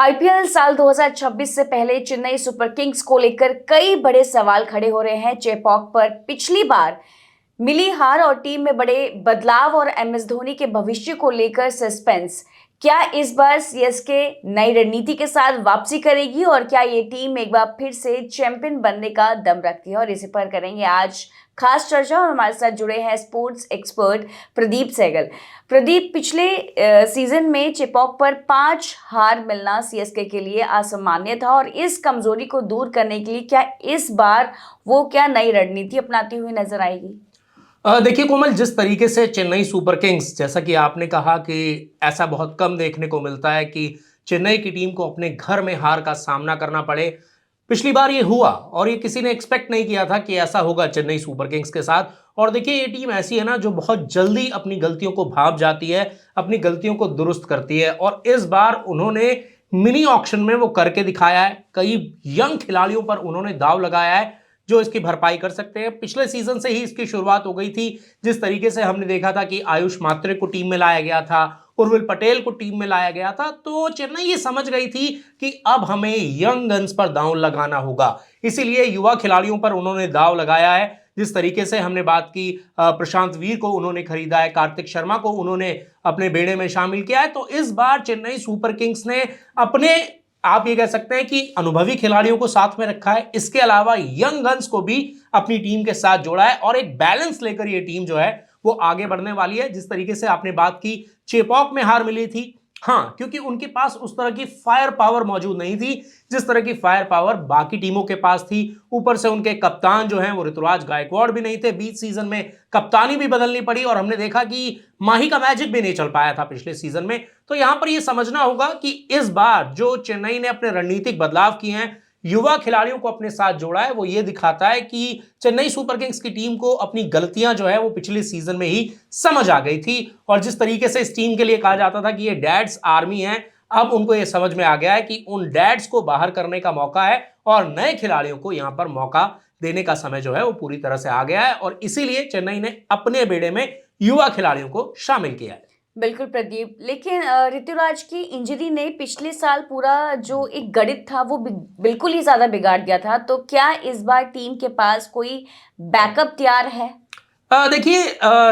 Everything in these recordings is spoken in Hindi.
आईपीएल साल 2026 से पहले चेन्नई सुपर किंग्स को लेकर कई बड़े सवाल खड़े हो रहे हैं। चेपॉक पर पिछली बार मिली हार और टीम में बड़े बदलाव और एमएस धोनी के भविष्य को लेकर सस्पेंस। क्या इस बार सीएसके नई रणनीति के साथ वापसी करेगी और क्या ये टीम एक बार फिर से चैंपियन बनने का दम रखती है? और इसी पर करेंगे आज खास चर्चा और हमारे साथ जुड़े हैं स्पोर्ट्स एक्सपर्ट प्रदीप सहगल। प्रदीप, पिछले सीजन में चेपॉक पर 5 हार मिलना सीएसके के लिए असामान्य था और इस कमजोरी को दूर करने के लिए क्या इस बार वो क्या नई रणनीति अपनाती हुई नजर आएगी? देखिए कोमल, जिस तरीके से चेन्नई सुपर किंग्स, जैसा कि आपने कहा कि ऐसा बहुत कम देखने को मिलता है कि चेन्नई की टीम को अपने घर में हार का सामना करना पड़े। पिछली बार ये हुआ और ये किसी ने एक्सपेक्ट नहीं किया था कि ऐसा होगा चेन्नई सुपर किंग्स के साथ। और देखिए, ये टीम ऐसी है ना जो बहुत जल्दी अपनी गलतियों को भांप जाती है, अपनी गलतियों को दुरुस्त करती है। और इस बार उन्होंने मिनी ऑक्शन में वो करके दिखाया है। कई यंग खिलाड़ियों पर उन्होंने दाव लगाया है जो इसकी भरपाई कर सकते हैं। पिछले सीजन से ही इसकी शुरुआत हो गई थी। जिस तरीके से हमने देखा था कि आयुष मात्रे को टीम में लाया गया था, उर्विल पटेल को टीम में लाया गया था, तो चेन्नई ये समझ गई थी कि अब हमें यंग गन्स पर दांव लगाना होगा। इसीलिए युवा खिलाड़ियों पर उन्होंने दाव लगाया है। जिस तरीके से हमने बात की, प्रशांत वीर को उन्होंने खरीदा है, कार्तिक शर्मा को उन्होंने अपने बेड़े में शामिल किया है। तो इस बार चेन्नई सुपर किंग्स ने अपने, आप ये कह सकते हैं कि अनुभवी खिलाड़ियों को साथ में रखा है, इसके अलावा यंग गन्स को भी अपनी टीम के साथ जोड़ा है और एक बैलेंस लेकर ये टीम जो है वो आगे बढ़ने वाली है। जिस तरीके से आपने बात की, चेपॉक में हार मिली थी, हाँ, क्योंकि उनके पास उस तरह की फायर पावर मौजूद नहीं थी जिस तरह की फायर पावर बाकी टीमों के पास थी। ऊपर से उनके कप्तान जो हैं वो ऋतुराज गायकवाड़ भी नहीं थे। बीच सीजन में कप्तानी भी बदलनी पड़ी और हमने देखा कि माही का मैजिक भी नहीं चल पाया था पिछले सीजन में। तो यहां पर यह समझना होगा कि इस बार जो चेन्नई ने अपने रणनीतिक बदलाव किए हैं, युवा खिलाड़ियों को अपने साथ जोड़ा है, वो ये दिखाता है कि चेन्नई सुपर किंग्स की टीम को अपनी गलतियां जो है वो पिछले सीजन में ही समझ आ गई थी। और जिस तरीके से इस टीम के लिए कहा जाता था कि ये डैड्स आर्मी है, अब उनको ये समझ में आ गया है कि उन डैड्स को बाहर करने का मौका है और नए खिलाड़ियों को यहां पर मौका देने का समय जो है वो पूरी तरह से आ गया है। और इसीलिए चेन्नई ने अपने बेड़े में युवा खिलाड़ियों को शामिल किया है। बिल्कुल प्रदीप, लेकिन ऋतुराज की इंजरी ने पिछले साल पूरा जो एक गणित था वो बिल्कुल ही ज्यादा बिगाड़ दिया था। तो क्या इस बार टीम के पास कोई बैकअप तैयार है? देखिए,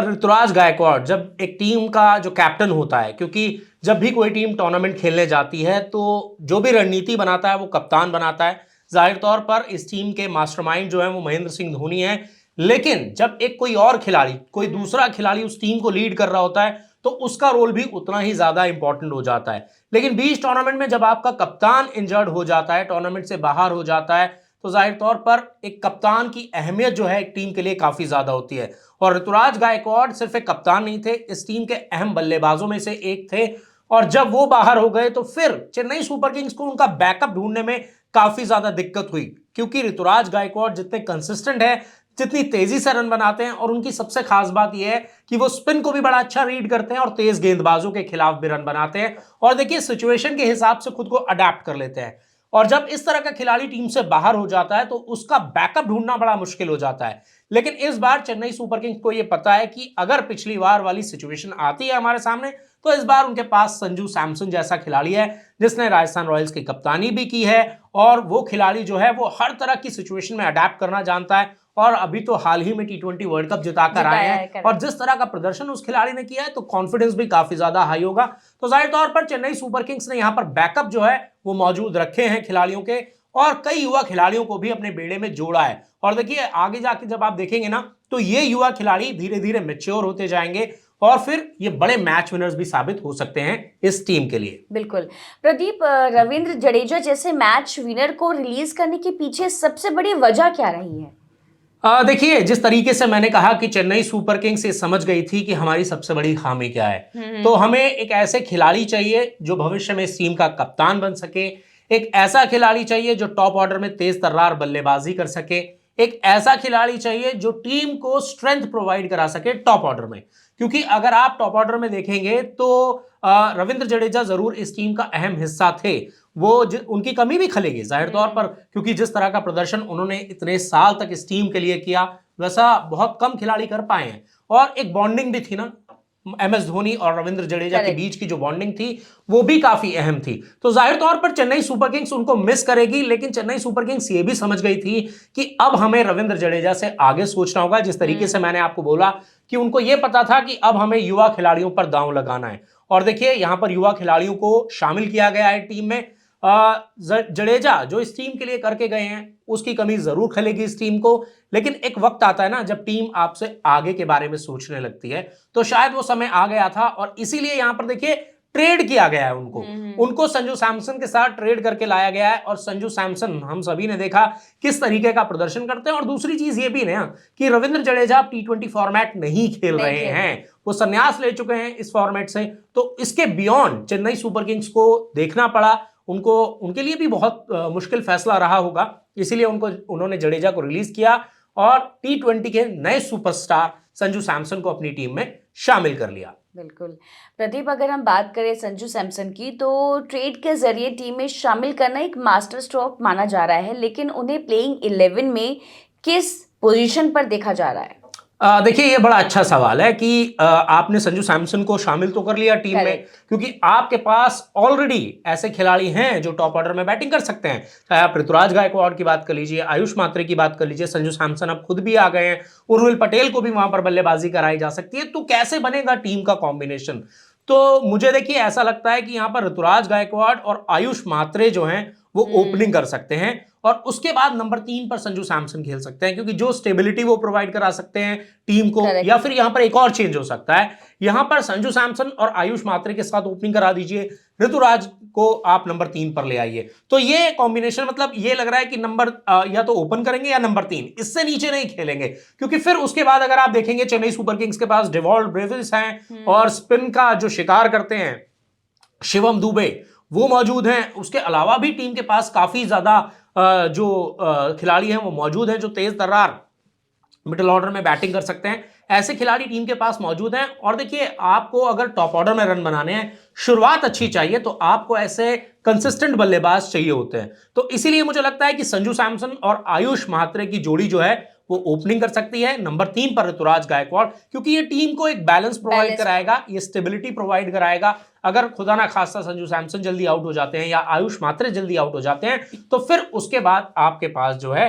ऋतुराज गायकवाड़ जब एक टीम का जो कैप्टन होता है, क्योंकि जब भी कोई टीम टूर्नामेंट खेलने जाती है तो जो भी रणनीति बनाता है वो कप्तान बनाता है। जाहिर तौर पर इस टीम के मास्टरमाइंड जो है वो महेंद्र सिंह धोनी है। लेकिन जब एक कोई और खिलाड़ी, कोई दूसरा खिलाड़ी उस टीम को लीड कर रहा होता है तो उसका रोल भी उतना ही ज्यादा इंपॉर्टेंट हो जाता है। लेकिन बीच टूर्नामेंट में जब आपका कप्तान इंजर्ड हो जाता है, टूर्नामेंट से बाहर हो जाता है, तो जाहिर तौर पर एक कप्तान की अहमियत जो है एक टीम के लिए काफी ज्यादा होती है। और ऋतुराज गायकवाड़ सिर्फ एक कप्तान नहीं थे, इस टीम के अहम बल्लेबाजों में से एक थे। और जब वो बाहर हो गए तो फिर चेन्नई सुपर किंग्स को उनका बैकअप ढूंढने में काफी ज्यादा दिक्कत हुई, क्योंकि ऋतुराज गायकवाड़ जितने कंसिस्टेंट है, जितनी तेजी से रन बनाते हैं, और उनकी सबसे खास बात यह है कि वो स्पिन को भी बड़ा अच्छा रीड करते हैं और तेज गेंदबाजों के खिलाफ भी रन बनाते हैं। और देखिए, सिचुएशन के हिसाब से खुद को अडेप्ट कर लेते हैं। और जब इस तरह का खिलाड़ी टीम से बाहर हो जाता है तो उसका बैकअप ढूंढना बड़ा मुश्किल हो जाता है। लेकिन इस बार चेन्नई सुपर किंग्स को यह पता है कि अगर पिछली बार वाली सिचुएशन आती है हमारे सामने, तो इस बार उनके पास संजू सैमसन जैसा खिलाड़ी है जिसने राजस्थान रॉयल्स की कप्तानी भी की है। और वो खिलाड़ी जो है वो हर तरह की सिचुएशन में अडेप्ट करना जानता है। और अभी तो हाल ही में T20 वर्ल्ड कप जिताकर आए हैं और जिस तरह का प्रदर्शन उस खिलाड़ी ने किया है तो कॉन्फिडेंस भी काफी ज्यादा हाई होगा। तो जाहिर तौर पर चेन्नई सुपर किंग्स ने यहां पर बैकअप जो है वो मौजूद रखे हैं खिलाड़ियों के, और कई युवा खिलाड़ियों को भी अपने बेड़े में जोड़ा है। और देखिए, आगे जाके जब आप देखेंगे ना तो ये युवा खिलाड़ी धीरे धीरे मैच्योर होते जाएंगे और फिर ये बड़े मैच विनर्स भी साबित हो सकते हैं इस टीम के लिए। बिल्कुल प्रदीप, रविंद्र जडेजा जैसे मैच विनर को रिलीज करने के पीछे सबसे बड़ी वजह क्या रही है? देखिए, जिस तरीके से मैंने कहा कि चेन्नई सुपर किंग्स ये समझ गई थी कि हमारी सबसे बड़ी खामी क्या है, तो हमें एक ऐसे खिलाड़ी चाहिए जो भविष्य में इस टीम का कप्तान बन सके। एक ऐसा खिलाड़ी चाहिए जो टॉप ऑर्डर में तेज तर्रार बल्लेबाजी कर सके। एक ऐसा खिलाड़ी चाहिए जो टीम को स्ट्रेंथ प्रोवाइड करा सके टॉप ऑर्डर में। क्योंकि अगर आप टॉप ऑर्डर में देखेंगे तो रविंद्र जडेजा जरूर इस टीम का अहम हिस्सा थे। वो उनकी कमी भी खलेगी जाहिर तौर पर, क्योंकि जिस तरह का प्रदर्शन उन्होंने इतने साल तक इस टीम के लिए किया वैसा बहुत कम खिलाड़ी कर पाए हैं। और एक बॉन्डिंग भी थी ना, MS धोनी और रविंद्र जडेजा के Correct. बीच की जो बॉन्डिंग थी वो भी काफी अहम थी। तो जाहिर तौर पर चेन्नई सुपर किंग्स उनको मिस करेगी, लेकिन चेन्नई सुपर किंग्स ये भी समझ गई थी कि अब हमें रविंद्र जडेजा से आगे सोचना होगा। जिस तरीके से मैंने आपको बोला कि उनको यह पता था कि अब हमें युवा खिलाड़ियों पर दांव लगाना है, और देखिए यहां पर युवा खिलाड़ियों को शामिल किया गया है टीम में। जडेजा जो इस टीम के लिए करके गए हैं उसकी कमी जरूर खलेगी इस टीम को, लेकिन एक वक्त आता है ना जब टीम आपसे आगे के बारे में सोचने लगती है, तो शायद वो समय आ गया था और इसीलिए यहां पर देखिए ट्रेड किया गया है उनको संजू सैमसन के साथ ट्रेड करके लाया गया है। और संजू सैमसन हम सभी ने देखा किस तरीके का प्रदर्शन करते हैं। और दूसरी चीज ये भी ना कि रविंद्र जडेजा T20 फॉर्मेट नहीं खेल रहे हैं, वो संन्यास ले चुके हैं इस फॉर्मेट से। तो इसके बियॉन्ड चेन्नई सुपर किंग्स को देखना पड़ा, उनको उनके लिए भी बहुत मुश्किल फैसला रहा होगा, इसीलिए उन्होंने जडेजा को रिलीज किया और T20 के नए सुपरस्टार संजू सैमसन को अपनी टीम में शामिल कर लिया। बिल्कुल प्रदीप, अगर हम बात करें संजू सैमसन की, तो ट्रेड के जरिए टीम में शामिल करना एक मास्टर स्ट्रोक माना जा रहा है, लेकिन उन्हें प्लेइंग 11 में किस पोजीशन पर देखा जा रहा है? देखिए ये बड़ा अच्छा सवाल है कि आपने संजू सैमसन को शामिल तो कर लिया टीम में, क्योंकि आपके पास ऑलरेडी ऐसे खिलाड़ी हैं जो टॉप ऑर्डर में बैटिंग कर सकते हैं। चाहे आप ऋतुराज गायकवाड़ की बात कर लीजिए, आयुष मात्रे की बात कर लीजिए, संजू सैमसन अब खुद भी आ गए हैं, उर्विल पटेल को भी वहां पर बल्लेबाजी कराई जा सकती है। तो कैसे बनेगा टीम का कॉम्बिनेशन? तो मुझे देखिए ऐसा लगता है कि यहाँ पर ऋतुराज गायकवाड़ और आयुष मात्रे जो हैं वो ओपनिंग कर सकते हैं, और उसके बाद नंबर 3 पर संजू सैमसन खेल सकते हैं, क्योंकि जो स्टेबिलिटी वो प्रोवाइड करा सकते हैं टीम को। या फिर यहां पर एक और चेंज हो सकता है, यहां पर संजू सैमसन और आयुष मात्रे के साथ ओपनिंग करा दीजिए, ऋतुराज को आप नंबर 3 पर ले आइए। तो ये कॉम्बिनेशन मतलब ये लग रहा है कि नंबर या तो ओपन करेंगे या नंबर 3, इससे नीचे नहीं खेलेंगे, क्योंकि फिर उसके बाद अगर आप देखेंगे चेन्नई सुपर किंग्स के पास डेवॉल्ट ब्रेविस हैं और स्पिन का जो शिकार करते हैं शिवम दुबे वो मौजूद हैं। उसके अलावा भी टीम के पास काफी ज्यादा जो खिलाड़ी हैं वो मौजूद हैं जो तेज तर्रार मिडिल ऑर्डर में बैटिंग कर सकते हैं। ऐसे खिलाड़ी टीम के पास मौजूद हैं। और देखिए आपको अगर टॉप ऑर्डर में रन बनाने हैं, शुरुआत अच्छी चाहिए, तो आपको ऐसे कंसिस्टेंट बल्लेबाज चाहिए होते हैं। तो इसीलिए मुझे लगता है कि संजू सैमसन और आयुष मात्रे की जोड़ी जो है वो ओपनिंग कर सकती है, नंबर 3 पर ऋतुराज गायकवाड़, क्योंकि ये टीम को एक बैलेंस प्रोवाइड कराएगा, ये स्टेबिलिटी प्रोवाइड कराएगा। अगर खुदा ना खास्ता संजू सैमसन जल्दी आउट हो जाते हैं या आयुष मात्रे जल्दी आउट हो जाते हैं, तो फिर उसके बाद आपके पास जो है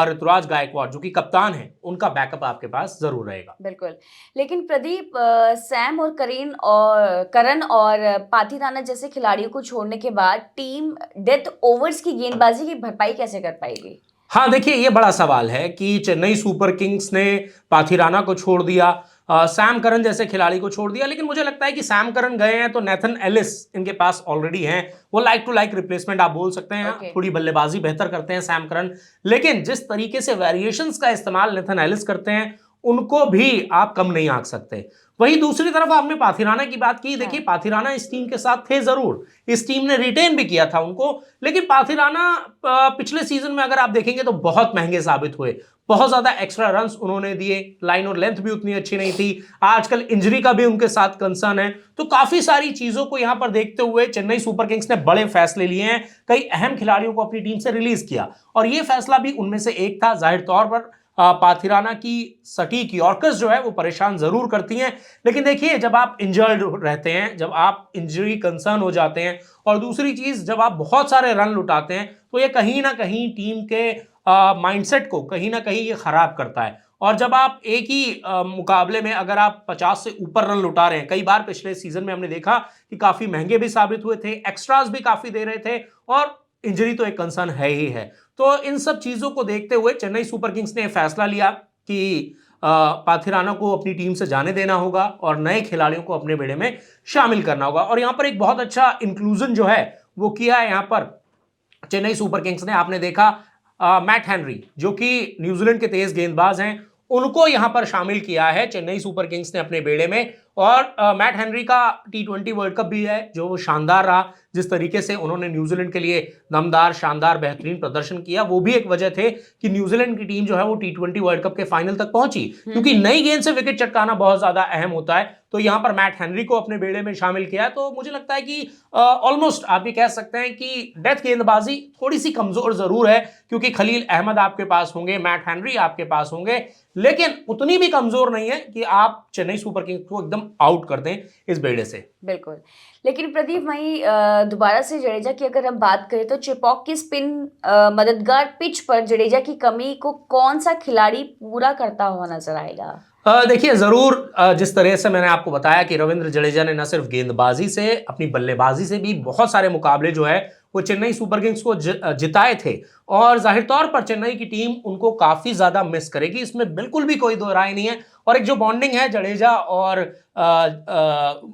ऋतुराज गायकवाड़ जो कि कप्तान है, उनका बैकअप आपके पास जरूर रहेगा। बिल्कुल, लेकिन प्रदीप, सैम और करण और पाथिराना जैसे खिलाड़ियों को छोड़ने के बाद टीम डेथ ओवर्स की गेंदबाजी की भरपाई कैसे कर पाएगी? हाँ देखिए ये बड़ा सवाल है कि चेन्नई सुपर किंग्स ने पाथिराना को छोड़ दिया, सैम करन जैसे खिलाड़ी को छोड़ दिया, लेकिन मुझे लगता है कि सैम करन गए हैं तो नेथन एलिस इनके पास ऑलरेडी हैं, वो लाइक टू लाइक रिप्लेसमेंट आप बोल सकते हैं। थोड़ी बल्लेबाजी बेहतर करते हैं सैम करन, लेकिन जिस तरीके से वेरिएशंस का इस्तेमाल नेथन एलिस करते हैं उनको भी आप कम नहीं आंक सकते। वहीं दूसरी तरफ आपने पाथिराना की बात की, देखिए पाथिराना इस टीम के साथ थे जरूर, इस टीम ने रिटेन भी किया था उनको, लेकिन पाथिराना पिछले सीजन में अगर आप देखेंगे तो बहुत महंगे साबित हुए, बहुत ज्यादा एक्स्ट्रा रन्स उन्होंने दिए, लाइन और लेंथ भी उतनी अच्छी नहीं थी, आजकल इंजरी का भी उनके साथ कंसर्न है। तो काफी सारी चीजों को यहां पर देखते हुए चेन्नई सुपर किंग्स ने बड़े फैसले लिए हैं, कई अहम खिलाड़ियों को अपनी टीम से रिलीज किया, और यह फैसला भी उनमें से एक था। जाहिर तौर पर पाथिराना की सटीक यॉर्कर्स जो है वो परेशान जरूर करती हैं, लेकिन देखिए जब आप इंजर्ड रहते हैं, जब आप इंजरी कंसर्न हो जाते हैं, और दूसरी चीज जब आप बहुत सारे रन लुटाते हैं, तो ये कहीं ना कहीं टीम के माइंडसेट को कहीं ना कहीं ये खराब करता है। और जब आप एक ही मुकाबले में अगर आप 50 से ऊपर रन लुटा रहे हैं, कई बार पिछले सीजन में हमने देखा कि काफी महंगे भी साबित हुए थे, एक्स्ट्रास भी काफी दे रहे थे, और इंजरी तो एक कंसर्न है ही है। तो इन सब चीजों को देखते हुए चेन्नई सुपर किंग्स ने फैसला लिया कि पाथिराना को अपनी टीम से जाने देना होगा और नए खिलाड़ियों को अपने बेड़े में शामिल करना होगा। और यहां पर एक बहुत अच्छा इंक्लूजन जो है वो किया है यहां पर चेन्नई सुपर किंग्स ने। आपने देखा मैट हेनरी जो कि न्यूजीलैंड के तेज गेंदबाज हैं, उनको यहां पर शामिल किया है चेन्नई सुपर किंग्स ने अपने बेड़े में। और मैट हेनरी का T20 वर्ल्ड कप भी है जो शानदार रहा, जिस तरीके से उन्होंने न्यूजीलैंड के लिए दमदार शानदार बेहतरीन प्रदर्शन किया, वो भी एक वजह थे कि न्यूजीलैंड की टीम जो है वो T20 वर्ल्ड कप के फाइनल तक पहुंची, क्योंकि नई गेंद से विकेट चटकाना बहुत ज्यादा अहम होता है। तो यहां पर मैट हेनरी को अपने बेड़े में शामिल किया। तो मुझे लगता है कि ऑलमोस्ट आप ये कह सकते हैं कि डेथ गेंदबाजी थोड़ी सी कमजोर जरूर है, क्योंकि खलील अहमद आपके पास होंगे, मैट हेनरी आपके पास होंगे, लेकिन उतनी भी कमजोर नहीं है कि आप चेन्नई सुपर किंग्स को एकदम आउट कर दें इस बेड़े से। बिल्कुल। लेकिन प्रदीप वहीं दोबारा से जडेजा की अगर हम बात करें तो चेपॉक की स्पिन मददगार पिच पर जडेजा की कमी को कौन सा खिलाड़ी पूरा करता हुआ नजर आएगा? देखिए जरूर, जिस तरह से मैंने आपको बताया कि रविंद्र जडेजा ने न सिर्फ गेंदबाजी से, अपनी बल्लेबाजी से भी बहुत सारे मुकाबले जो है वो चेन्नई सुपर किंग्स को जिताए थे, और जाहिर तौर पर चेन्नई की टीम उनको काफी ज्यादा मिस करेगी, इसमें बिल्कुल भी कोई दो राय नहीं है। और एक जो बॉन्डिंग है जडेजा और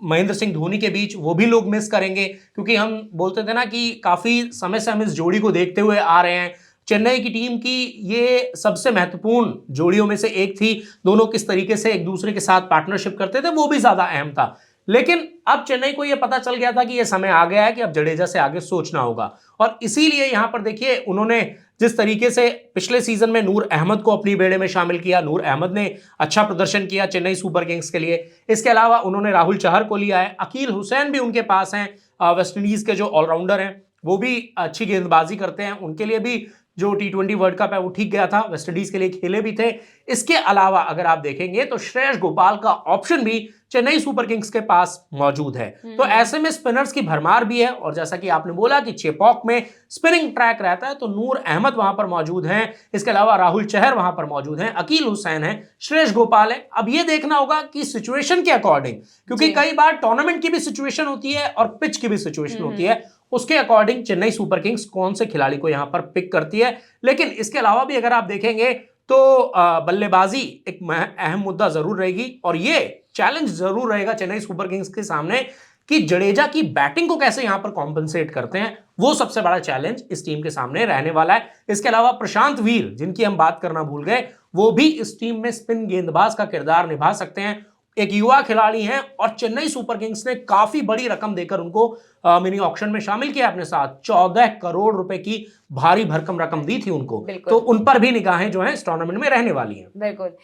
महेंद्र सिंह धोनी के बीच, वो भी लोग मिस करेंगे, क्योंकि हम बोलते थे ना कि काफी समय से हम इस जोड़ी को देखते हुए आ रहे हैं। चेन्नई की टीम की ये सबसे महत्वपूर्ण जोड़ियों में से एक थी, दोनों किस तरीके से एक दूसरे के साथ पार्टनरशिप करते थे वो भी ज्यादा अहम था। लेकिन अब चेन्नई को यह पता चल गया था कि यह समय आ गया है कि अब जडेजा से आगे सोचना होगा, और इसीलिए यहां पर देखिए उन्होंने जिस तरीके से पिछले सीजन में नूर अहमद को अपनी बेड़े में शामिल किया, नूर अहमद ने अच्छा प्रदर्शन किया चेन्नई सुपर किंग्स के लिए। इसके अलावा उन्होंने राहुल चहर को लिया है, अकील हुसैन भी उनके पास हैं, वेस्टइंडीज के जो ऑलराउंडर हैं, वो भी अच्छी गेंदबाजी करते हैं, उनके लिए भी जो T20 वर्ल्ड कप है वो ठीक गया था, वेस्टइंडीज के लिए खेले भी थे। इसके अलावा अगर आप देखेंगे तो श्रेयस गोपाल का ऑप्शन भी चेन्नई सुपर किंग्स के पास मौजूद है। तो ऐसे में स्पिनर्स की भरमार भी है, और जैसा कि आपने बोला कि चेपॉक में स्पिनिंग ट्रैक रहता है, तो नूर अहमद वहां पर मौजूद हैं, इसके अलावा राहुल चहर वहां पर मौजूद हैं, अकील हुसैन है, श्रेयस गोपाल है। अब ये देखना होगा कि सिचुएशन के अकॉर्डिंग, क्योंकि कई बार टूर्नामेंट की भी सिचुएशन होती है और पिच की भी सिचुएशन होती है, उसके अकॉर्डिंग चेन्नई सुपर किंग्स कौन से खिलाड़ी को यहां पर पिक करती है। लेकिन इसके अलावा भी अगर आप देखेंगे तो बल्लेबाजी एक अहम मुद्दा जरूर रहेगी, और ये चैलेंज जरूर रहेगा चेन्नई सुपर किंग्स के सामने कि जडेजा की बैटिंग को कैसे यहां पर कॉम्पनसेट करते हैं, वो सबसे बड़ा चैलेंज इस टीम के सामने रहने वाला है। इसके अलावा प्रशांत वीर, जिनकी हम बात करना भूल गए, वो भी इस टीम में स्पिन गेंदबाज का किरदार निभा सकते हैं, एक युवा खिलाड़ी हैं, और चेन्नई सुपर किंग्स ने काफी बड़ी रकम देकर उनको मिनी ऑक्शन में शामिल किया अपने साथ, 14 करोड़ रुपए की भारी भरकम रकम दी थी उनको, तो उन पर भी निगाहें जो हैं इस टूर्नामेंट में रहने वाली हैं। बिल्कुल।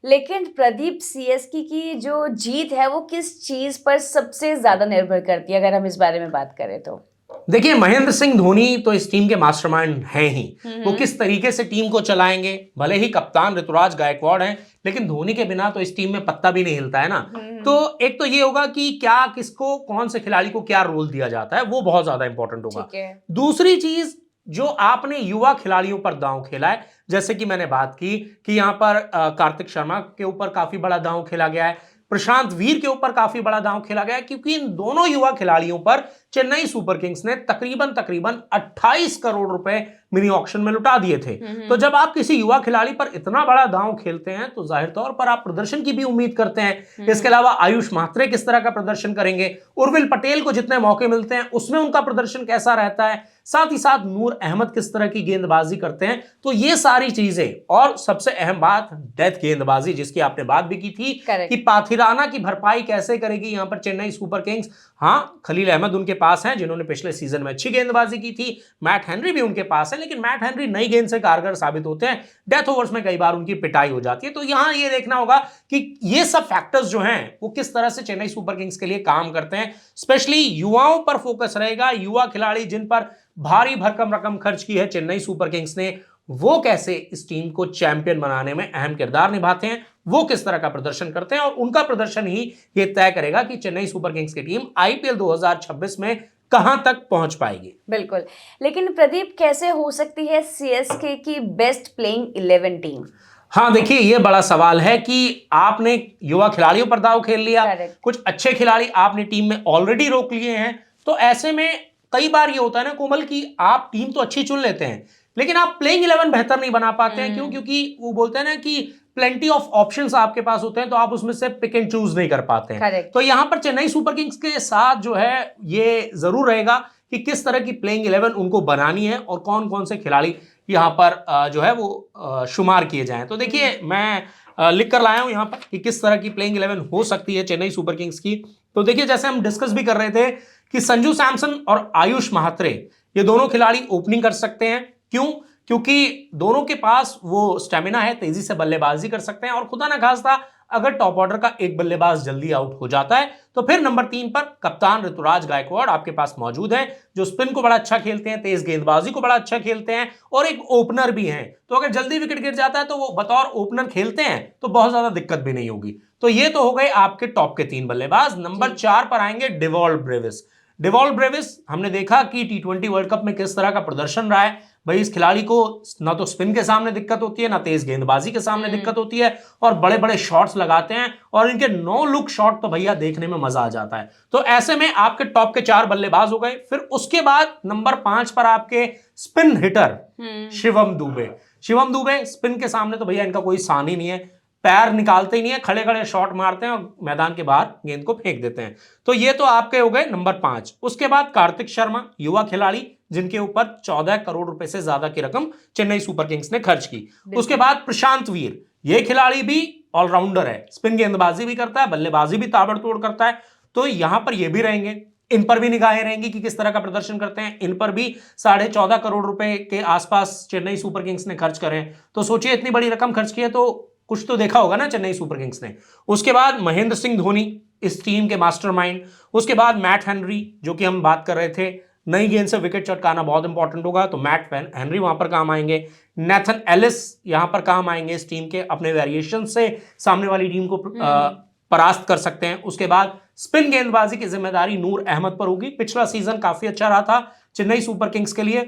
लेकिन प्रदीप, सीएसके की जो जीत है वो किस चीज पर सबसे ज्यादा निर्भर करती है, अगर हम इस बारे में बात करें तो? देखिए महेंद्र सिंह धोनी तो इस टीम के मास्टरमाइंड हैं ही, वो किस तरीके से टीम को चलाएंगे, भले ही कप्तान ऋतुराज गायकवाड़ हैं, लेकिन धोनी के बिना तो इस टीम में पत्ता भी नहीं हिलता है ना। तो एक तो ये होगा कि क्या किसको, कौन से खिलाड़ी को क्या रोल दिया जाता है, वो बहुत ज्यादा इंपॉर्टेंट होगा। दूसरी चीज, जो आपने युवा खिलाड़ियों पर दांव खेला है, जैसे कि मैंने बात की कि यहां पर कार्तिक शर्मा के ऊपर काफी बड़ा दांव खेला गया है, प्रशांत वीर के ऊपर काफी बड़ा दांव खेला गया, क्योंकि इन दोनों युवा खिलाड़ियों पर चेन्नई सुपर किंग्स ने तकरीबन 28 करोड़ रुपए मिनी ऑक्शन में लुटा दिए थे। तो जब आप किसी युवा खिलाड़ी पर इतना बड़ा दांव खेलते हैं तो जाहिर तौर पर आप प्रदर्शन की भी उम्मीद करते हैं। इसके अलावा आयुष मात्रे किस तरह का प्रदर्शन करेंगे, उर्विल पटेल को जितने मौके मिलते हैं उसमें उनका प्रदर्शन कैसा रहता है, साथ ही साथ नूर अहमद किस तरह की गेंदबाजी करते हैं, तो ये सारी चीजें, और सबसे अहम बात डेथ गेंदबाजी, जिसकी आपने बात भी की थी कि पाथिराना की भरपाई कैसे करेगी यहां पर चेन्नई सुपर किंग्स। हाँ, खलील अहमद उनके पास हैं, जिन्होंने पिछले सीजन में अच्छी गेंदबाजी की थी, मैट हेनरी भी उनके पास है, लेकिन मैट हेनरी नई गेंद से कारगर साबित होते हैं, डेथ ओवर्स में कई बार उनकी पिटाई हो जाती है। तो यहां ये देखना होगा कि ये सब फैक्टर्स जो हैं वो किस तरह से चेन्नई सुपर किंग्स के लिए काम करते हैं। स्पेशली युवाओं पर फोकस रहेगा, युवा खिलाड़ी जिन पर भारी भरकम रकम खर्च की है चेन्नई सुपर किंग्स ने, वो कैसे इस टीम को चैंपियन बनाने में अहम किरदार निभाते हैं, वो किस तरह का प्रदर्शन करते हैं, और उनका प्रदर्शन ही ये तय करेगा कि चेन्नई सुपर किंग्स की टीम आईपीएल 2026 में कहां तक पहुंच पाएगी। बिल्कुल। लेकिन प्रदीप, कैसे हो सकती है सीएसके की बेस्ट प्लेइंग 11 टीम? हाँ देखिए, ये बड़ा सवाल है कि आपने युवा खिलाड़ियों पर दांव खेल लिया, कुछ अच्छे खिलाड़ी आपने टीम में ऑलरेडी रोक लिए हैं, तो ऐसे में कई बार ये होता है ना कोमल कि आप टीम तो अच्छी चुन लेते हैं, लेकिन आप प्लेइंग 11 बेहतर नहीं बना पाते हैं। क्यों? क्योंकि वो बोलते हैं ना कि प्लेंटी ऑफ ऑप्शंस आपके पास होते हैं, तो आप उसमें से पिक एंड चूज नहीं कर पाते हैं। तो यहां पर चेन्नई सुपर किंग्स के साथ जो है ये जरूर रहेगा कि किस तरह की प्लेइंग 11 उनको बनानी है, और कौन कौन से खिलाड़ी यहां पर जो है वो शुमार किए जाएं। तो देखिए, मैं लिख कर लाया हूं यहां पर कि किस तरह की प्लेइंग 11 हो सकती है चेन्नई सुपर किंग्स की। तो देखिए, जैसे हम डिस्कस भी कर रहे थे कि संजू सैमसन और आयुष मात्रे, ये दोनों खिलाड़ी ओपनिंग कर सकते हैं। क्यों? क्योंकि दोनों के पास वो स्टेमिना है, तेजी से बल्लेबाजी कर सकते हैं, और खुदा ना खास्ता अगर टॉप ऑर्डर का एक बल्लेबाज जल्दी आउट हो जाता है तो फिर नंबर 3 पर कप्तान ऋतुराज गायकवाड़ आपके पास मौजूद है, जो स्पिन को बड़ा अच्छा खेलते हैं, तेज गेंदबाजी को बड़ा अच्छा खेलते हैं और एक ओपनर भी हैं। तो अगर जल्दी विकेट गिर जाता है तो वो बतौर ओपनर खेलते हैं तो बहुत ज्यादा दिक्कत भी नहीं होगी। तो ये तो हो गए आपके टॉप के 3 बल्लेबाज। नंबर 4 पर आएंगे डेवॉल्ट ब्रेविस। डेवॉल्ट ब्रेविस हमने देखा कि T20 वर्ल्ड कप में किस तरह का प्रदर्शन रहा है। भाई इस खिलाड़ी को ना तो स्पिन के सामने दिक्कत होती है, ना तेज गेंदबाजी के सामने दिक्कत होती है और बड़े बड़े शॉट्स लगाते हैं और इनके नो लुक शॉट तो भैया देखने में मजा आ जाता है। तो ऐसे में आपके टॉप के 4 बल्लेबाज हो गए। फिर उसके बाद नंबर 5 पर आपके spin hitter Shivam Dube. Shivam Dube spin के सामने तो भैया इनका कोई सान ही नहीं है, पैर निकालते ही नहीं है, खड़े खड़े शॉट मारते हैं और मैदान के बाहर गेंद को फेंक देते हैं। तो ये तो आपके हो गए नंबर 5। उसके बाद कार्तिक शर्मा, युवा खिलाड़ी जिनके ऊपर 14 करोड़ रुपए से ज्यादा की रकम चेन्नई सुपर किंग्स ने खर्च की। उसके बाद प्रशांत वीर, ये खिलाड़ी भी ऑलराउंडर है, स्पिन गेंदबाजी भी करता है, बल्लेबाजी भी ताबड़तोड़ करता है। तो यहां पर ये भी रहेंगे, इन पर भी निगाहें रहेंगी कि किस तरह का प्रदर्शन करते हैं। इन पर भी 14.5 करोड़ रुपए के आसपास चेन्नई सुपर किंग्स ने खर्च करे। तो सोचिए इतनी बड़ी रकम खर्च की है तो कुछ तो देखा होगा ना चेन्नई सुपर किंग्स ने। उसके बाद महेंद्र सिंह धोनी, इस टीम के मास्टरमाइंड। उसके बाद मैट हेनरी, जो कि हम बात कर रहे थे, नई गेंद से विकेट चटकाना बहुत इंपॉर्टेंट होगा, तो मैट हेनरी वहां पर काम आएंगे। नेथन एलिस यहां पर काम आएंगे इस टीम के, अपने वेरिएशन से सामने वाली टीम को परास्त कर सकते हैं। उसके बाद स्पिन गेंदबाजी की जिम्मेदारी नूर अहमद पर होगी। पिछला सीजन काफी अच्छा रहा था चेन्नई सुपर किंग्स के लिए,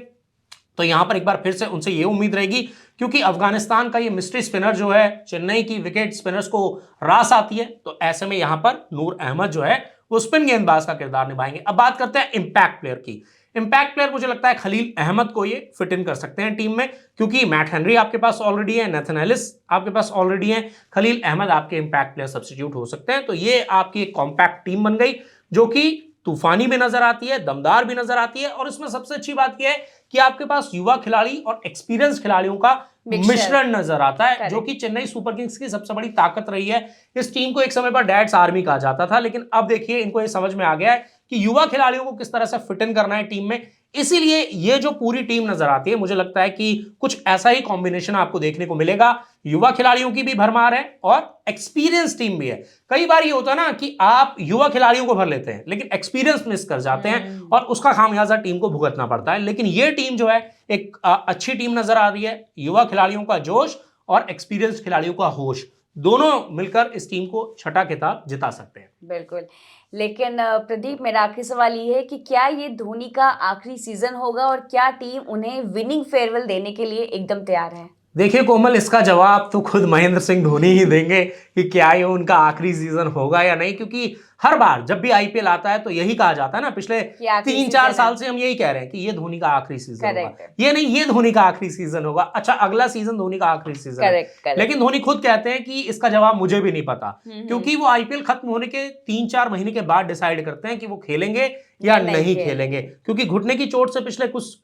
तो यहां पर एक बार फिर से उनसे ये उम्मीद रहेगी, क्योंकि अफगानिस्तान का ये मिस्ट्री स्पिनर जो है, चेन्नई की विकेट स्पिनर्स को रास आती है। तो ऐसे में यहां पर नूर अहमद जो है वो स्पिन गेंदबाज का किरदार निभाएंगे। अब बात करते हैं इंपैक्ट प्लेयर की। इंपैक्ट प्लेयर मुझे लगता है खलील अहमद को ये फिट इन कर सकते हैं टीम में, क्योंकि मैट हेनरी आपके पास ऑलरेडी है, नेथन एलिस आपके पास ऑलरेडी है, खलील अहमद आपके इंपैक्ट प्लेयर सब्स्टिट्यूट हो सकते हैं। तो ये आपकी एक कॉम्पैक्ट टीम बन गई, जो कि तूफानी भी नजर आती है, दमदार भी नजर आती है। और इसमें सबसे अच्छी बात यह है कि आपके पास युवा खिलाड़ी और एक्सपीरियंस खिलाड़ियों का मिश्रण नजर आता है, जो कि चेन्नई सुपर किंग्स की सबसे बड़ी ताकत रही है। इस टीम को एक समय पर डैड्स आर्मी कहा जाता था, लेकिन अब देखिए इनको ये समझ में आ गया है कि युवा खिलाड़ियों को किस तरह से फिट इन करना है टीम में। इसीलिए ये जो पूरी टीम नजर आती है, मुझे लगता है कि कुछ ऐसा ही कॉम्बिनेशन आपको देखने को मिलेगा। युवा खिलाड़ियों की भी भरमार है और एक्सपीरियंस टीम भी है। कई बार ये होता है ना कि आप युवा खिलाड़ियों को भर लेते हैं लेकिन एक्सपीरियंस मिस कर जाते हैं और उसका खामियाजा टीम को भुगतना पड़ता है। लेकिन ये टीम जो है एक अच्छी टीम नजर आ रही है। युवा खिलाड़ियों का जोश और एक्सपीरियंस खिलाड़ियों का होश, दोनों मिलकर इस टीम को छठा खिताब जिता सकते हैं। बिल्कुल। लेकिन प्रदीप, मेरा आखिरी सवाल ये है कि क्या ये धोनी का आखिरी सीजन होगा और क्या टीम उन्हें विनिंग फेयरवेल देने के लिए एकदम तैयार है? देखिए कोमल, इसका जवाब तो खुद महेंद्र सिंह धोनी ही देंगे कि क्या ये उनका आखिरी सीजन होगा या नहीं, क्योंकि हर बार जब भी आईपीएल आता है तो यही कहा जाता है ना, पिछले 3-4 साल से हम यही कह रहे हैं कि ये धोनी का आखिरी सीजन होगा, ये नहीं ये धोनी का आखिरी सीजन होगा। अच्छा, अगला सीजन धोनी का आखिरी सीजन है, लेकिन धोनी खुद कहते हैं कि इसका जवाब मुझे भी नहीं पता, क्योंकि वो आईपीएल खत्म होने के 3-4 महीने के बाद डिसाइड करते हैं कि वो खेलेंगे या नहीं खेलेंगे, क्योंकि घुटने की चोट से पिछले कुछ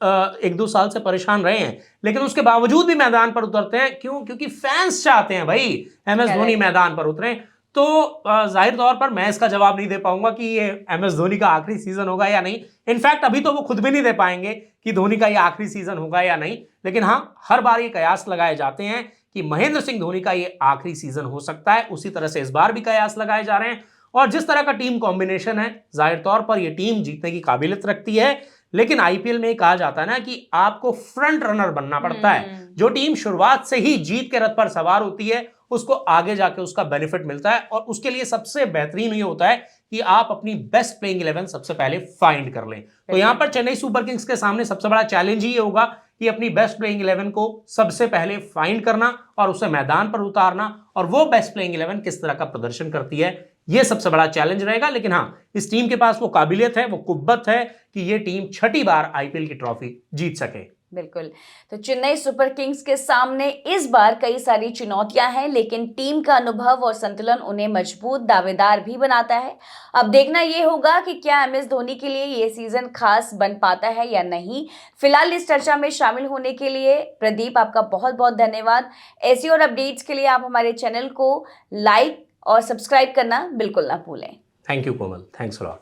1-2 साल से परेशान रहे हैं, लेकिन उसके बावजूद भी मैदान पर उतरते हैं। क्यों? क्योंकि फैंस चाहते हैं भाई एमएस धोनी मैदान पर उतरे। तो जाहिर तौर पर मैं इसका जवाब नहीं दे पाऊंगा कि ये एमएस धोनी का आखिरी सीजन होगा या नहीं। इनफैक्ट अभी तो वो खुद भी नहीं दे पाएंगे कि धोनी का ये आखिरी सीजन होगा या नहीं, लेकिन हाँ, हर बार ये कयास लगाए जाते हैं कि महेंद्र सिंह धोनी का ये आखिरी सीजन हो सकता है। उसी तरह से इस बार भी कयास लगाए जा रहे हैं और जिस तरह का टीम कॉम्बिनेशन है, जाहिर तौर पर यह टीम जीतने की काबिलियत रखती है। लेकिन आईपीएल में कहा जाता है ना कि आपको फ्रंट रनर बनना पड़ता है। जो टीम शुरुआत से ही जीत के रथ पर सवार होती है उसको आगे जाके उसका बेनिफिट मिलता है, और उसके लिए सबसे बेहतरीन ये होता है कि आप अपनी बेस्ट प्लेइंग 11 सबसे पहले फाइंड कर लें। तो यहां पर चेन्नई सुपर किंग्स के सामने सबसे बड़ा चैलेंज ही होगा कि अपनी बेस्ट प्लेइंग 11 को सबसे पहले फाइंड करना और उसे मैदान पर उतारना, और वो बेस्ट प्लेइंग 11 किस तरह का प्रदर्शन करती है, ये सबसे बड़ा चैलेंज रहेगा। लेकिन हाँ, इस टीम के पास वो काबिलियत है, वो कुव्वत है कि ये टीम छठी बार आईपीएल की ट्रॉफी जीत सके। बिल्कुल। तो चेन्नई सुपर किंग्स के सामने इस बार कई सारी चुनौतियां हैं, लेकिन टीम का अनुभव और संतुलन उन्हें मजबूत दावेदार भी बनाता है। अब देखना यह होगा कि क्या एमएस धोनी के लिए यह सीजन खास बन पाता है या नहीं। फिलहाल इस चर्चा में शामिल होने के लिए प्रदीप, आपका बहुत बहुत धन्यवाद। ऐसी और अपडेट्स के लिए आप हमारे चैनल को लाइक और सब्सक्राइब करना बिल्कुल ना भूलें। Thank you Komal, thanks a lot.